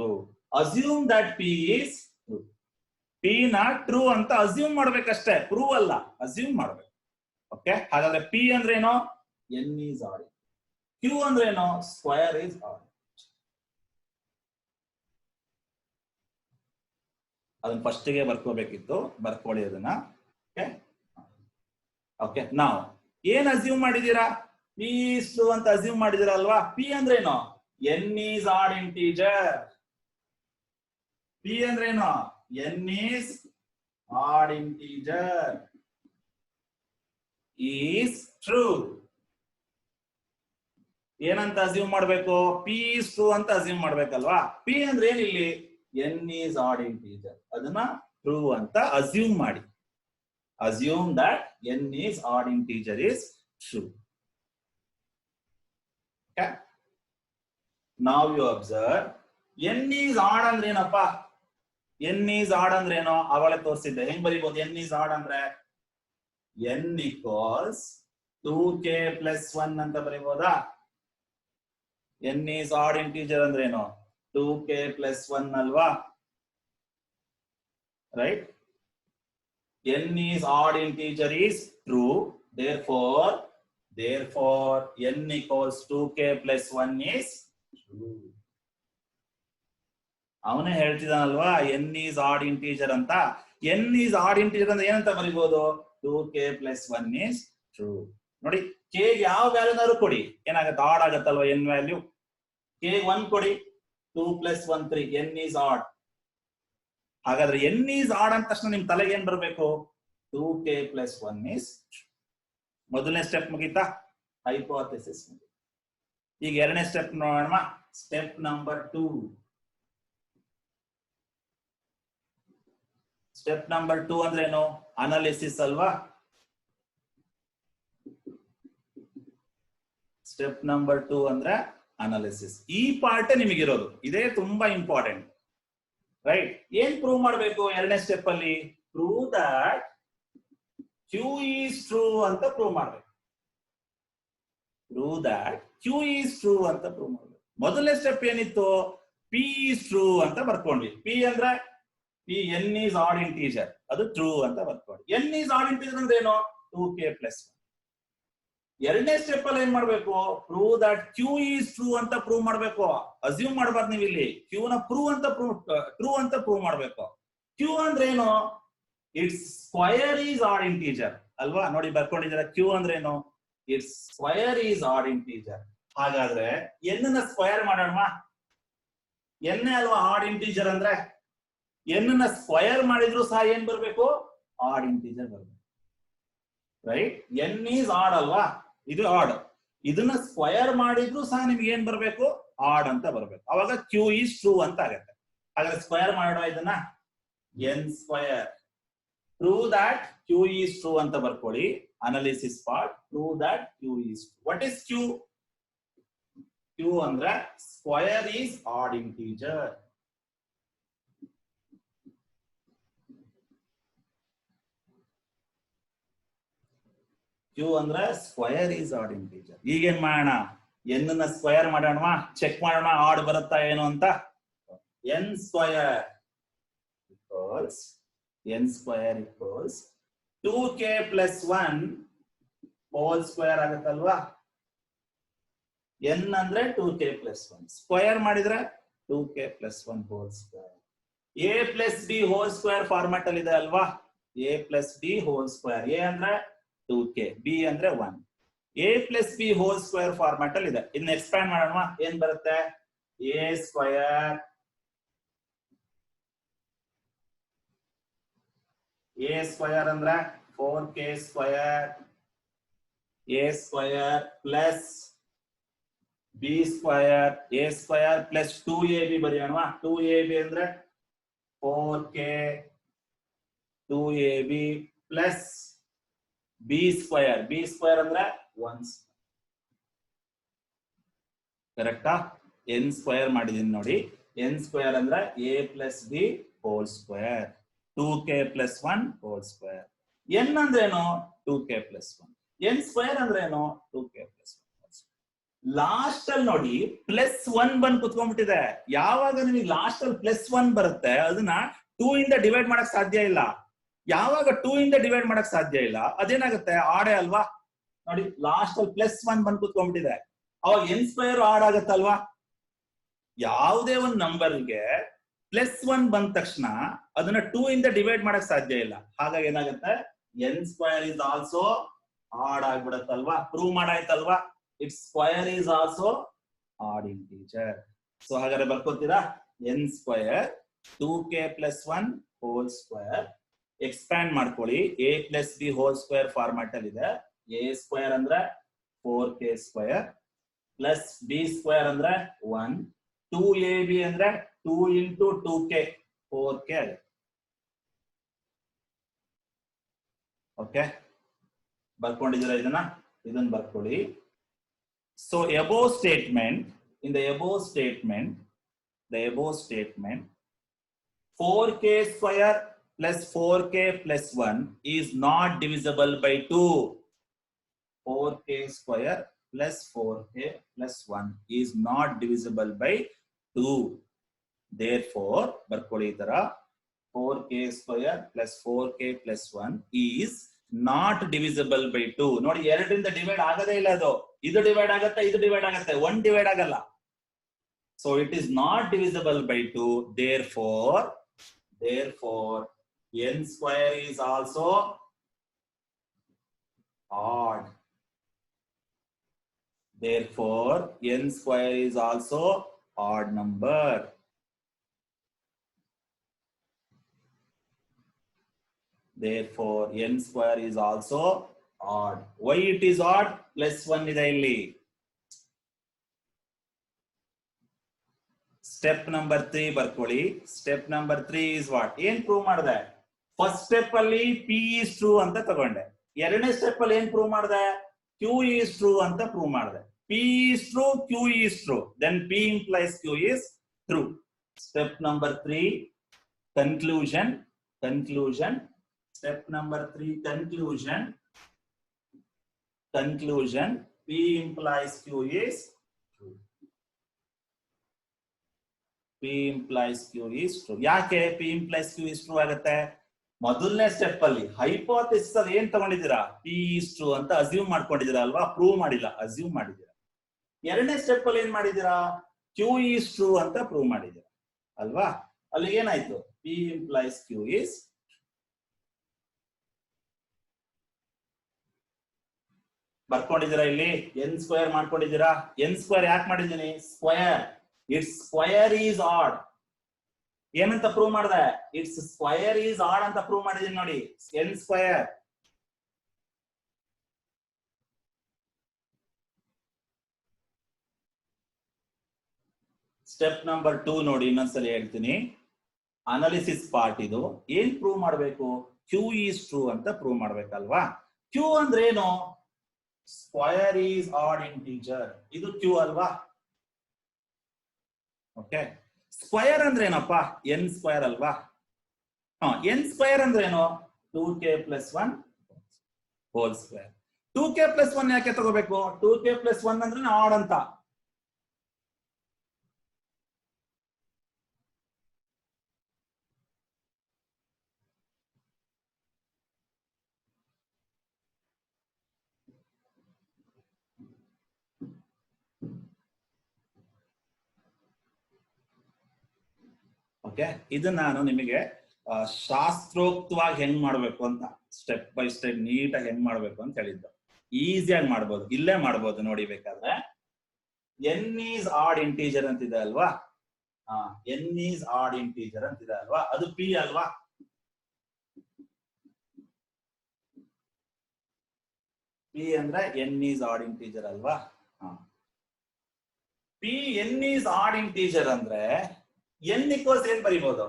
assume that p is true p ನ ಟ್ರೂ ಅಂತ ಅಸ್ಯೂಮ್ ಮಾಡ್ಬೇಕಷ್ಟೇ ಪ್ರೂವ್ ಅಲ್ಲ ಅಸ್ಯೂಮ್ ಮಾಡ್ಬೇಕು ಓಕೆ ಹಾಗಾದ್ರೆ p ಅಂದ್ರೆ ಏನು n is odd q ಅಂದ್ರೆ ಏನು ಸ್ಕ್ವೇರ್ is odd ಅದನ್ನ ಫಸ್ಟ್ ಗೆ ಬರ್ಕೋಬೇಕಿತ್ತು ಬರ್ಕೊಳ್ಳಿ ಅದನ್ನ ಓಕೆ ಓಕೆ ನಾವು ಏನ್ ಅಸ್ಯೂಮ್ ಮಾಡಿದೀರಾ p is true ಅಂತ ಅಸ್ಯೂಮ್ ಮಾಡಿದೀರಾ ಅಲ್ವಾ p ಅಂದ್ರೆ ಏನು n is odd integer p ಅಂದ್ರೆ ಏನು n is odd integer is true ಏನಂತ ಅಸ್ಯೂಮ್ ಮಾಡ್ಬೇಕು p is true ಅಂತ ಅಸ್ಯೂಮ್ ಮಾಡ್ಬೇಕಲ್ವಾ p ಅಂದ್ರೆ ಏನಿಲ್ಲಿ n is odd integer ಅದನ್ನ ಟ್ರೂ ಅಂತ ಅಸ್ಯೂಮ್ ಮಾಡಿ assume that n is odd integer is true okay now you observe n is odd ಅಂದ್ರೆ ಏನಪ್ಪ n is odd ಅಂದ್ರೆ ಏನೋ ಅವಳೆ ತೋರಿಸಿದ್ದೆ ಹೆಂಗ್ ಬರೀಬಹುದು n is odd ಅಂದ್ರೆ n equals 2k plus 1 ಅಂತ ಬರೀಬಹುದಾ n is odd integer ಅಂದ್ರೆ ಏನು 2k plus 1 ಅಲ್ವಾ right n is odd integer is true therefore n equals 2k plus 1 is true ಅವನೇ ಹೇಳ್ತಿದಾನಲ್ವಾ n is odd integer ಅಂತ n is odd integer ಅಂದ್ರೆ ಏನಂತ ಬರೀಬಹುದು 2k plus 1 is true ನೋಡಿ k ಗೆ ಯಾವ ವ್ಯಾಲ್ಯೂನಾರು ಕೊಡಿ ಏನಾಗುತ್ತೆ ಆಡ್ ಆಗುತ್ತಲ್ವಾ n ವ್ಯಾಲ್ಯೂ k 1 ಕೊಡಿ 2 plus 1 3 n is odd ಹಾಗಾದ್ರೆ n is odd ಅಂತ ತಕ್ಷಣ ನಿಮ್ ತಲೆಗೆ ಏನ್ ಬರಬೇಕು 2k plus 1 is true ಮೊದಲನೇ ಸ್ಟೆಪ್ ಮುಗೀತಾ ಹೈಪೋಥೆಸಿಸ್ ಈಗ ಎರಡನೇ ಸ್ಟೆಪ್ ನೋಡೋಣ ಸ್ಟೆಪ್ ನಂಬರ್ 2 ಸ್ಟೆಪ್ ನಂಬರ್ 2 ಅಂದ್ರೆ ಏನು ಅನಾಲಿಸಿಸ್ ಅಲ್ವಾ ಸ್ಟೆಪ್ ನಂಬರ್ 2 ಅಂದ್ರೆ ಅನಾಲಿಸಿಸ್. ಈ ಪಾರ್ಟ್ ನಿಮಗಿರೋದು, ಇದೇ ತುಂಬಾ ಇಂಪಾರ್ಟೆಂಟ್. ರೈಟ್, ಏನ್ ಪ್ರೂವ್ ಮಾಡಬೇಕು ಎರಡನೇ ಸ್ಟೆಪ್ ಅಲ್ಲಿ? Prove that Q is true ಅಂತ ಪ್ರೂವ್ ಮಾಡ್ಬೇಕು. Prove that Q is true ಅಂತ ಪ್ರೂವ್ ಮಾಡ್ಬೇಕು. ಮೊದಲನೇ ಸ್ಟೆಪ್ ಏನಿತ್ತು? ಪಿ ಈಸ್ ಟ್ರೂ ಅಂತ ಬರ್ಕೊಂಡ್ವಿ. ಪಿ ಅಂದ್ರೆ P N is odd integer, ಅದು ಟ್ರೂ ಅಂತ ಬರ್ಕೊಂಡ್ವಿ. ಎನ್ ಈಸ್ ಆಡ್ ಇಂಟೀಜರ್ ಅಂದ್ರೆ ಏನು? 2k + 1. ಎರಡನೇ ಸ್ಟೆಪ್ ಅಲ್ಲಿ ಏನ್ ಮಾಡ್ಬೇಕು? Prove that Q is true ಅಂತ ಪ್ರೂವ್ ಮಾಡ್ಬೇಕು. ಅಸ್ಯೂಮ್ ಮಾಡಬಾರ್ದು ನೀವು ಇಲ್ಲಿ. ಕ್ಯೂ ನ ಟ್ರೂ ಅಂತ ಪ್ರೂವ್ ಮಾಡ್ಬೇಕು. ಕ್ಯೂ ಅಂದ್ರೆ ಏನು? It's square is odd integer ಅಲ್ವಾ? ನೋಡಿ ಬರ್ಕೊಂಡಿದ್ದೀರಾ, ಕ್ಯೂ ಅಂದ್ರೆ ಏನು? It's square is odd integer. ಹಾಗಾದ್ರೆ ಎನ್ ನ ಸ್ಕ್ವಯರ್ ಮಾಡೋಣ. ಎನ್ ಅಲ್ವಾ ಆಡ್ ಇಂಟೀಜರ್ ಅಂದ್ರೆ? ಎನ್ ನ ಸ್ಕ್ವಯರ್ ಮಾಡಿದ್ರು ಸಹ ಏನ್ ಬರ್ಬೇಕು? ಆಡ್ ಇಂಟೀಜರ್ ಬರ್ಬೇಕು. ರೈಟ್, ಎನ್ ಈಸ್ ಆಡ್ ಅಲ್ವಾ? ಇದು ಆಡ್. ಇದನ್ನ ಸ್ಕ್ವಯರ್ ಮಾಡಿದ್ರು ಸಹ ನಿಮ್ಗೆ ಏನ್ ಬರ್ಬೇಕು? ಆಡ್ ಅಂತ ಬರ್ಬೇಕು. ಅವಾಗ ಕ್ಯೂ ಈಸ್ ಟ್ರೂ ಅಂತ ಆಗತ್ತೆ. ಹಾಗಾದ್ರೆ ಸ್ಕ್ವಯರ್ ಮಾಡೋಣ ಇದನ್ನ. N square. Prove that Q is true ಅಂತ ಬರ್ಕೊಳ್ಳಿ. Analysis part. Prove that Q is true. What is q? Q ಅಂದ್ರೆ square is odd integer. Q ಅಂದ್ರೆ ಸ್ಕ್ವಯರ್ ಈಸ್ ಆಡ್ ಇಂಟೀಜರ್. ಈಗೇನ್ ಮಾಡೋಣ? ಎನ್ ನ ಸ್ಕ್ವಯರ್ ಮಾಡೋಣ, ಚೆಕ್ ಮಾಡೋಣ ಆಡ್ ಬರುತ್ತಾ ಏನು ಅಂತ. N square equals n square equals 2k + 1 whole square ಆಗುತ್ತಲ್ವಾ? ಎನ್ ಅಂದ್ರೆ 2k + 1 ಸ್ಕ್ವಯರ್ ಮಾಡಿದ್ರೆ 2k + 1 whole square. a + b whole square format ಅಲ್ಲಿ ಇದೆ ಅಲ್ವಾ? a + b whole square. a ಅಂದ್ರೆ 2k, b ಅಂದ್ರೆ 1. a + b whole square format ಅಲ್ಲಿ ಇದೆ. ಇದನ್ನ ಎಕ್ಸ್ಪ್ಯಾಂಡ್ ಮಾಡೋಣ. ಏನ್ ಬರುತ್ತೆ? a ಸ್ಕ್ವಯರ್ ಅಂದ್ರೆ 4k square a square plus b square a square plus 2ab ಬರೆಯೋಣ. 2ab ಅಂದ್ರೆ 4k 2ab plus b square. b square ಅಂದ್ರೆ 1. ಕರೆಕ್ಟಾ? n ಸ್ಕ್ವಯರ್ ಮಾಡಿದೀನಿ ನೋಡಿ. n ಸ್ಕ್ವಯರ್ ಅಂದ್ರೆ a + b whole square 2k + 1 whole square. n ಅಂದ್ರೆ ಏನು? 2k + 1. n ಸ್ಕ್ವಯರ್ ಅಂದ್ರೆ ಏನು? 2k + 1. ಲಾಸ್ಟ್ ಅಲ್ಲಿ ನೋಡಿ +1 ಬಂದು ಕುತ್ಕೊಂಡ್ಬಿಟ್ಟಿದೆ. ಯಾವಾಗ ನಿಮಗೆ ಲಾಸ್ಟ್ ಅಲ್ಲಿ +1 ಬರುತ್ತೆ ಅದನ್ನ 2 ಇಂದ ಡಿವೈಡ್ ಮಾಡಕ್ ಸಾಧ್ಯ ಇಲ್ಲ. ಯಾವಾಗ 2 ಇಂದ ಡಿವೈಡ್ ಮಾಡಕ್ ಸಾಧ್ಯ ಇಲ್ಲ ಅದೇನಾಗುತ್ತೆ? ಆಡೇ ಅಲ್ವಾ? ನೋಡಿ ಲಾಸ್ಟ್ ಅಲ್ಲಿ +1 ಬಂದು ಕುತ್ಕೊಂಡ್ಬಿಟ್ಟಿದೆ. ಅವಾಗ n ಸ್ಕ್ವಯರ್ ಆಡ್ ಆಗತ್ತಲ್ವಾ? ಯಾವುದೇ ಒಂದು ನಂಬರ್ಗೆ +1 ಬಂದ ತಕ್ಷಣ ಅದನ್ನ 2 ಇಂದ ಡಿವೈಡ್ ಮಾಡಕ್ ಸಾಧ್ಯ ಇಲ್ಲ. ಹಾಗಾಗಿ ಏನಾಗುತ್ತೆ? n square is also odd ಆಗ್ಬಿಡತ್ತಲ್ವಾ? ಪ್ರೂವ್ ಮಾಡಾಯ್ತಲ್ವಾ? Its square is also odd integer. So ಹಾಗಾದ್ರೆ ಬರ್ಕೋತೀರಾ? n square 2k + 1 whole square. Expand ಮಾಡ್ಕೊಳ್ಳಿ. a + b whole square format ಅಲ್ಲಿ ಇದೆ. a ಸ್ಕ್ವಯರ್ ಅಂದ್ರೆ 4k square plus b square ಅಂದ್ರೆ 1. 2ab ಅಂದ್ರೆ 2 × 2k 4k ಆಗುತ್ತೆ. ಓಕೆ, ಬರ್ಕೊಂಡಿದ್ದೀರಾ ಇದನ್ನ? ಇದನ್ನ ಬರ್ಕೊಳ್ಳಿ. So above statement, in the above statement 4k square plus 4k plus 1 is not divisible by 2. 4k square plus 4k plus 1 is not divisible by 2. Therefore, ಬರ್ಕೊಳ್ಳಿ ಈ ತರ 4k square plus 4k plus 1 is not divisible by 2. ನೋಡಿ, 2 ರಿಂದ ಡಿವೈಡ್ ಆಗದೇ ಇಲ್ಲ ಅದು. ಇದು ಡಿವೈಡ್ ಆಗುತ್ತೆ, ಇದು ಡಿವೈಡ್ ಆಗುತ್ತೆ, 1 ಡಿವೈಡ್ ಆಗಲ್ಲ. So it is not divisible by 2. Therefore n square is also odd. Therefore n square is also odd number. Therefore n square is also odd. Why it is odd? +1 ಇದೆ ಇಲ್ಲಿ. ಸ್ಟೆಪ್ ನಂಬರ್ 3 ಬರ್ಕೊಳ್ಳಿ. Step number 3 is what? ಏನ್ ಪ್ರೂವ್ ಮಾಡಿದೆ? ಫಸ್ಟ್ ಸ್ಟೆಪ್ ಅಲ್ಲಿ p is true ಅಂತ ತಗೊಂಡೆ. ಎರಡನೇ ಸ್ಟೆಪ್ ಅಲ್ಲಿ ಏನ್ ಪ್ರೂವ್ ಮಾಡಿದೆ? q is true ಅಂತ ಪ್ರೂವ್ ಮಾಡಿದೆ. P is true, Q is true, then P implies Q is true. Step number 3, conclusion. Step number 3, conclusion. P implies Q is true. P implies Q is true. ಯಾಕೆ P implies Q is true ಆಗುತ್ತೆ? ಮೊದಲನೇ ಸ್ಟೆಪ್ ಅಲ್ಲಿ ಹೈಪೋಥೆಸಿಸ್ ಅಲ್ಲಿ ಏನ್ ತಗೊಂಡಿದ್ದೀರಾ? P is true ಅಂತ ಅಸ್ಯೂಮ್ ಮಾಡ್ಕೊಂಡಿದ್ದೀರಾ ಅಲ್ವಾ? ಪ್ರೂವ್ ಮಾಡಿಲ್ಲ, ಅಸ್ಯೂಮ್ ಮಾಡಿದ್ದೀರಾ. ಎರಡನೇ ಸ್ಟೆಪ್ ಅಲ್ಲಿ ಏನ್ ಮಾಡಿದ್ದೀರಾ? Q is true ಅಂತ ಪ್ರೂವ್ ಮಾಡಿದ್ದೀರಾ ಅಲ್ವಾ? ಅಲ್ಲಿ ಏನಾಯ್ತು? P implies Q is ಬರ್ಕೊಂಡಿದ್ದೀರಾ ಇಲ್ಲಿ n ಸ್ಕ್ವೇರ್ ಮಾಡ್ಕೊಂಡಿದ್ದೀರಾ. n ಸ್ಕ್ವೇರ್ ಯಾಕೆ ಮಾಡಿದ್ದೀನಿ? Square, it's square is add. ಏನಂತ ಪ್ರೂವ್ ಮಾಡಿದೆ? ಇಟ್ಸ್ ಸ್ಕ್ವೇರ್ ಈಸ್ ಆಡ್ ಅಂತ ಪ್ರೂವ್ ಮಾಡಿದೀನಿ ನೋಡಿ. n square. ಸ್ಟೆಪ್ ನಂಬರ್ 2 ನೋಡಿ, ಇನ್ನೊಂದ್ಸಲಿ ಹೇಳ್ತೀನಿ. ಅನಾಲಿಸಿಸ್ ಪಾರ್ಟ್ ಇದು. ಏನ್ ಪ್ರೂವ್ ಮಾಡಬೇಕು? Q ಈಸ್ ಟ್ರೂ ಅಂತ ಪ್ರೂವ್ ಮಾಡ್ಬೇಕಲ್ವಾ? Q ಅಂದ್ರೆ ಏನು? Square is add integer. ಇದು Q ಅಲ್ವಾ? ಓಕೆ. ಸ್ಕ್ವೇರ್ ಅಂದ್ರೆ ಏನಪ್ಪ? n ಸ್ಕ್ವೇರ್ ಅಲ್ವಾ? n ಸ್ಕ್ವೇರ್ ಅಂದ್ರೆ ಏನು? 2k + 1 whole square. 2k + 1 ಯಾಕೆ ತಗೋಬೇಕು? 2k + 1 ಅಂದ್ರೆ ಆಡ್ ಅಂತ. ಓಕೆ, ಇದು ನಾನು ನಿಮಗೆ ಶಾಸ್ತ್ರೋಕ್ತವಾಗಿ ಹೆಂಗ್ ಮಾಡ್ಬೇಕು ಅಂತ, ಸ್ಟೆಪ್ ಬೈ ಸ್ಟೆಪ್ ನೀಟಾಗಿ ಹೆಂಗ್ ಮಾಡ್ಬೇಕು ಅಂತ ಹೇಳಿದ್ದು. ಈಸಿಯಾಗಿ ಮಾಡ್ಬೋದು, ಇಲ್ಲೇ ಮಾಡ್ಬೋದು ನೋಡಿ ಬೇಕಾದ್ರೆ. n ಈಸ್ ಆಡ್ ಇಂಟೀಜರ್ ಅಂತಿದೆ ಅಲ್ವಾ? n ಈಸ್ ಆಡ್ ಇಂಟೀಜರ್ ಅಂತಿದೆ ಅಲ್ವಾ? ಅದು P ಅಲ್ವಾ? P ಅಂದ್ರೆ n ಈಸ್ ಆಡ್ ಇಂಟೀಜರ್ ಅಲ್ವಾ? P n is odd integer ಅಂದ್ರೆ n ಈಕ್ವಲ್ಸ್ ಏನ್ ಬರೀಬಹುದು?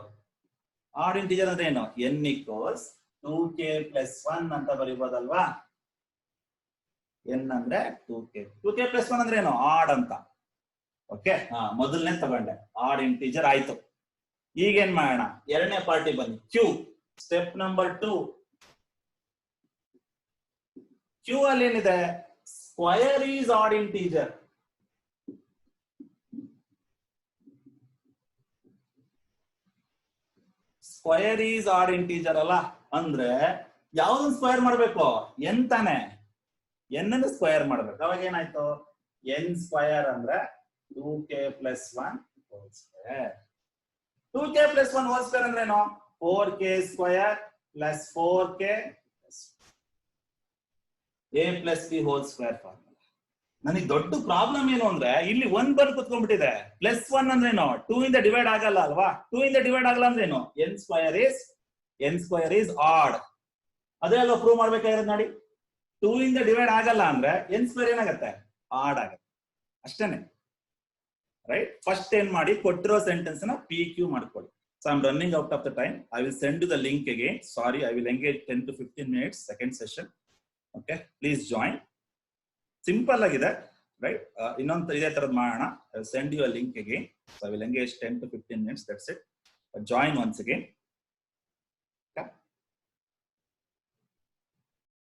ಆಡ್ ಇಂಟಿಜರ್ ಅಂದ್ರೆ ಏನು? n ಈಕ್ವಲ್ಸ್ 2k + 1 ಅಂತ ಬರೀಬಹುದಲ್ವಾ? n ಅಂದ್ರೆ 2k. 2k + 1 ಅಂದ್ರೆ ಏನು? ಆಡ್ ಅಂತ. ಓಕೆ, ಮೊದಲನೇ ತಗೊಂಡೆ, ಆಡ್ ಇಂಟಿಜರ್ ಆಯ್ತು. ಈಗ ಏನ್ ಮಾಡೋಣ? ಎರಡನೇ ಪಾರ್ಟಿ ಬನ್ನಿ, Q. Step number 2. Q ಅಲ್ಲಿ ಏನಿದೆ? Square is add integer. Square is odd integer ಅಲ್ಲ ಅಂದ್ರೆ ಯಾವ್ದನ್ನ ಸ್ಕ್ವೇರ್ ಮಾಡ್ಬೇಕು? n ತಾನೆ. n ಅನ್ನು ಸ್ಕ್ವೇರ್ ಮಾಡ್ಬೇಕು. ಅವಾಗ ಏನಾಯ್ತು? n ಸ್ಕ್ವೇರ್ ಅಂದ್ರೆ 2k + 1 whole square. 2k + 1 whole square ಅಂದ್ರೆ ಏನು? 4k² + 4k a + b whole square formula. ನನಗೆ ದೊಡ್ಡ ಪ್ರಾಬ್ಲಮ್ ಏನು ಅಂದ್ರೆ ಇಲ್ಲಿ 1 ಬಂದು ಕುತ್ಕೊಂಡ್ಬಿಟ್ಟಿದೆ. +1 ಅಂದ್ರೆ ಏನು? 2 ಇಂದ ಡಿವೈಡ್ ಆಗಲ್ಲ ಅಲ್ವಾ? 2 ಇಂದ ಡಿವೈಡ್ ಆಗಲ್ಲ ಅಂದ್ರೆ ಏನು? n square is add. ಅದೇ ಅಲ್ವಾ ಪ್ರೂವ್ ಮಾಡ್ಬೇಕಾಗಿರೋದು ನೋಡಿ. 2 ಇಂದ ಡಿವೈಡ್ ಆಗಲ್ಲ ಅಂದ್ರೆ n ಸ್ಕ್ವೇರ್ ಏನಾಗುತ್ತೆ? ಆಡ್ ಆಗುತ್ತೆ. ಅಷ್ಟೇನೆ, ರೈಟ್? ಫಸ್ಟ್ ಏನ್ ಮಾಡಿ, ಕೊಟ್ಟಿರೋ ಸೆಂಟೆನ್ಸ್ ನ PQ ಮಾಡ್ಕೊಳ್ಳಿ. So I'm running out of the time. I will send you the link again. Sorry, I will engage 10 to 15 minutes second session. Okay, please join. Simple ಆಗಿದೆ, ರೈಟ್? ಇನ್ನೊಂದು ಇದೇ ತರದ್ ಮಾಡೋಣ. I will send you a link again. So I will engage 10 to 15 minutes. That's it. Join once again.